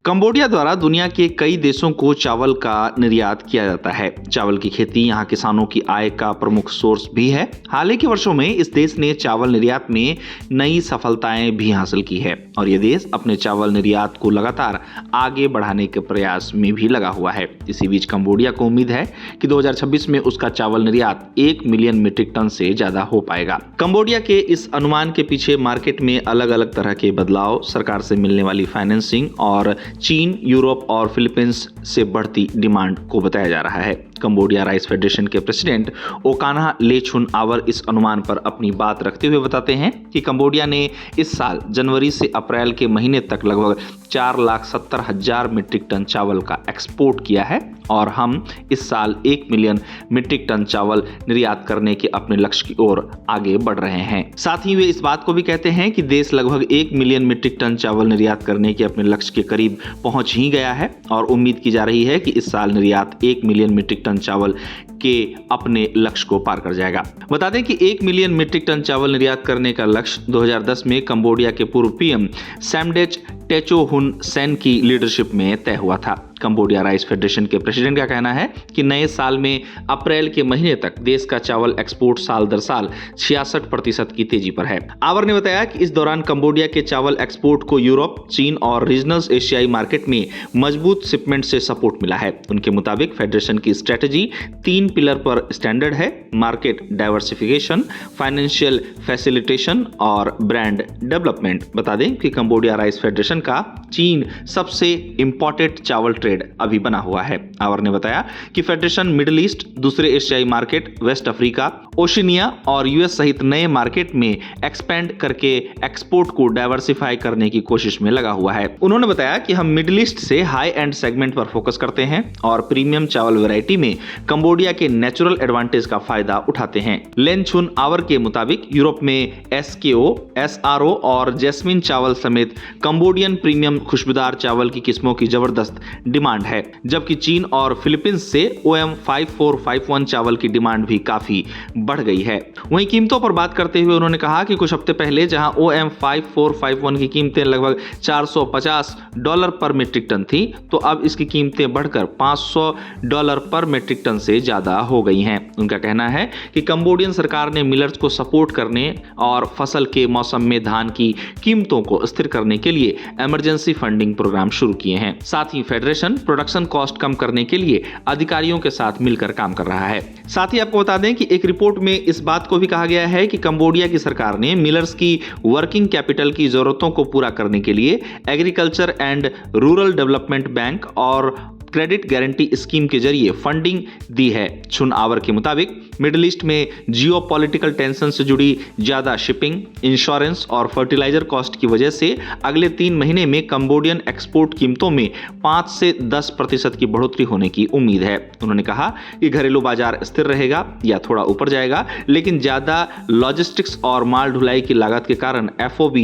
Cambodia द्वारा दुनिया के कई देशों को चावल का निर्यात किया जाता है। चावल की खेती यहाँ किसानों की आय का प्रमुख सोर्स भी है। हाल ही के वर्षों में इस देश ने चावल निर्यात में नई सफलताएं भी हासिल की है और ये देश अपने चावल निर्यात को लगातार आगे बढ़ाने के प्रयास में भी लगा हुआ है। इसी बीच कंबोडिया को उम्मीद है कि 2026 में उसका चावल निर्यात 1 मिलियन मीट्रिक टन से ज्यादा हो पाएगा। कंबोडिया के इस अनुमान के पीछे मार्केट में अलग अलग तरह के बदलाव, सरकार से मिलने वाली फाइनेंसिंग और चीन, यूरोप और फिलीपींस से बढ़ती डिमांड को बताया जा रहा है। कंबोडिया राइस फेडरेशन के प्रेसिडेंट ओकाना लेछुनआवर इस अनुमान पर अपनी बात रखते हुए बताते हैं कि कंबोडिया ने इस साल जनवरी से अप्रैल के महीने तक लगभग 4,70,000 मीट्रिक टन चावल का एक्सपोर्ट किया है और हम इस साल 1 मिलियन मीट्रिक टन चावल निर्यात करने के अपने लक्ष्य की ओर आगे बढ़ रहे हैं। साथ ही वे इस बात को भी कहते हैं कि देश लगभग 1 मिलियन मीट्रिक टन चावल निर्यात करने के अपने लक्ष्य के करीब पहुंच ही गया है और उम्मीद की जा रही है कि इस साल निर्यात 1 मिलियन मीट्रिक टन चावल के अपने लक्ष्य को पार कर जाएगा। बता दें कि 1 मिलियन मीट्रिक टन चावल निर्यात करने का लक्ष्य 2010 में कंबोडिया के पूर्व पीएम सैमडेच टेचो हुन सेन की लीडरशिप में तय हुआ था। कंबोडिया राइस फेडरेशन के प्रेसिडेंट का कहना है कि नए साल में अप्रैल के महीने तक देश का चावल एक्सपोर्ट साल दर साल 66% की तेजी पर है। आवर ने बताया कि इस दौरान कंबोडिया के चावल एक्सपोर्ट को यूरोप, चीन और रीजनल एशियाई मार्केट में मजबूत शिपमेंट से सपोर्ट मिला है। उनके मुताबिक फेडरेशन की स्ट्रेटेजी 3 पिलर पर स्टैंडर्ड है: मार्केट डाइवर्सिफिकेशन, फाइनेंशियल फैसिलिटेशन और ब्रांड डेवलपमेंट। बता दें कि कंबोडिया राइस फेडरेशन का चीन सबसे इंपॉर्टेंट चावल ट्रेड अभी बना हुआ है। आवर ने बताया कि फेडरेशन मिडिल ईस्ट, दूसरे एशियाई मार्केट, वेस्ट अफ्रीका, ओशिनिया और यूएस सहित नए मार्केट में एक्सपेंड करके एक्सपोर्ट को डाइवर्सिफाई करने की कोशिश में लगा हुआ है। उन्होंने बताया कि हम मिडिल ईस्ट से हाई एंड सेगमेंट पर फोकस करते हैं और प्रीमियम चावल वैरायटी में कंबोडिया के नेचुरल एडवांटेज का फायदा उठाते हैं। लेछुनआवर के मुताबिक यूरोप में एसकेओ, एसआरओ और जैस्मिन चावल समेत कंबोडियन प्रीमियम खुशबूदार चावल की किस्मों की जबरदस्त डिमांड है, जबकि चीन और फिलीपींस से OM 5451 चावल की डिमांड भी काफी बढ़ गई है। वहीं कीमतों पर बात करते हुए उन्होंने कहा कि कुछ हफ्ते पहले जहां OM 5451 की कीमतें लगभग $450 पर मीट्रिक टन थी, तो अब इसकी कीमतें बढ़कर $500 पर मीट्रिक टन से ज्यादा हो गई हैं। उनका कहना है कि कंबोडियन सरकार ने मिलर्स को सपोर्ट करने और फसल के मौसम में धान की कीमतों को स्थिर करने के लिए इमरजेंसी फंडिंग प्रोग्राम शुरू किए हैं। साथ ही फेडरेशन प्रोडक्शन कॉस्ट कम करने के लिए अधिकारियों के साथ मिलकर काम कर रहा है। साथ ही आपको बता दें कि एक रिपोर्ट में इस बात को भी कहा गया है कि कंबोडिया की सरकार ने मिलर्स की वर्किंग कैपिटल की जरूरतों को पूरा करने के लिए agriculture and rural development bank और क्रेडिट गारंटी स्कीम के जरिए फंडिंग दी है। छुनआवर के मुताबिक मिडिल ईस्ट में जियोपॉलिटिकल टेंशन से जुड़ी ज्यादा शिपिंग, इंश्योरेंस और फर्टिलाइजर कॉस्ट की वजह से अगले 3 महीने में कंबोडियन एक्सपोर्ट कीमतों में 5 से 10% की बढ़ोतरी होने की उम्मीद है। उन्होंने कहा कि घरेलू बाजार स्थिर रहेगा या थोड़ा ऊपर जाएगा, लेकिन ज्यादा लॉजिस्टिक्स और माल ढुलाई की लागत के कारण FOB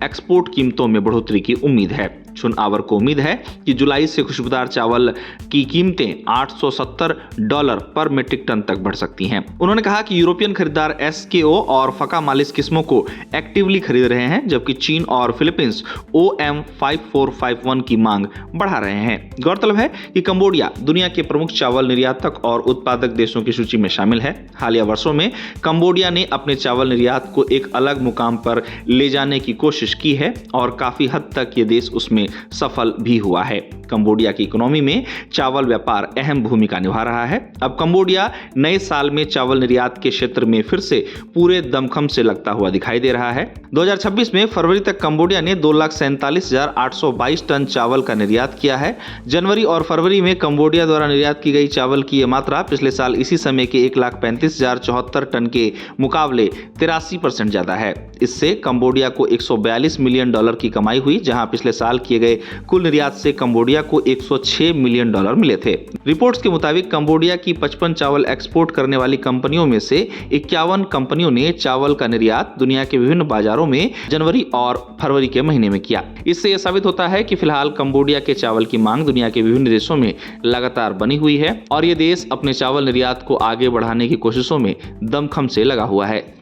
एक्सपोर्ट कीमतों में बढ़ोतरी की उम्मीद है। छुनआवर को उम्मीद है कि जुलाई से खुशबूदार चावल की कीमतें $870 पर मीट्रिक टन तक बढ़ सकती हैं। उन्होंने कहा कि यूरोपियन खरीदार SKO और फका मालिस किस्मों को एक्टिवली खरीद रहे हैं, जबकि चीन और फिलीपींस OM 5451 की मांग बढ़ा रहे हैं। गौरतलब है कि कंबोडिया दुनिया के प्रमुख चावल निर्यातक और उत्पादक देशों की सूची में शामिल है। हालिया वर्षों में कंबोडिया ने अपने चावल निर्यात को एक अलग मुकाम पर ले जाने की कोशिश की है और काफी हद तक ये देश उसमें सफल भी हुआ है। कंबोडिया की इकोनॉमी में चावल व्यापार अहम भूमिका निभा रहा है। अब कंबोडिया नए साल में चावल निर्यात के क्षेत्र में फिर से पूरे दमखम से लगता हुआ दिखाई दे रहा है। 2026 में फरवरी तक कंबोडिया ने 2,47,822 टन चावल का निर्यात किया है। जनवरी और फरवरी में कंबोडिया द्वारा निर्यात की गई चावल की यह मात्रा पिछले साल इसी समय के 1,35,074 टन के मुकाबले 83% ज्यादा है। इससे कंबोडिया को $142 मिलियन की कमाई हुई, जहां पिछले साल किए गए कुल निर्यात से कंबोडिया को $106 मिलियन मिले थे। रिपोर्ट्स के मुताबिक कंबोडिया की 55 चावल एक्सपोर्ट करने वाली कंपनियों में से 51 कंपनियों ने चावल का निर्यात दुनिया के विभिन्न बाजारों में जनवरी और फरवरी के महीने में किया। इससे यह साबित होता है कि फिलहाल कंबोडिया के चावल की मांग दुनिया के विभिन्न देशों में लगातार बनी हुई है और ये देश अपने चावल निर्यात को आगे बढ़ाने की कोशिशों में दमखम से लगा हुआ है।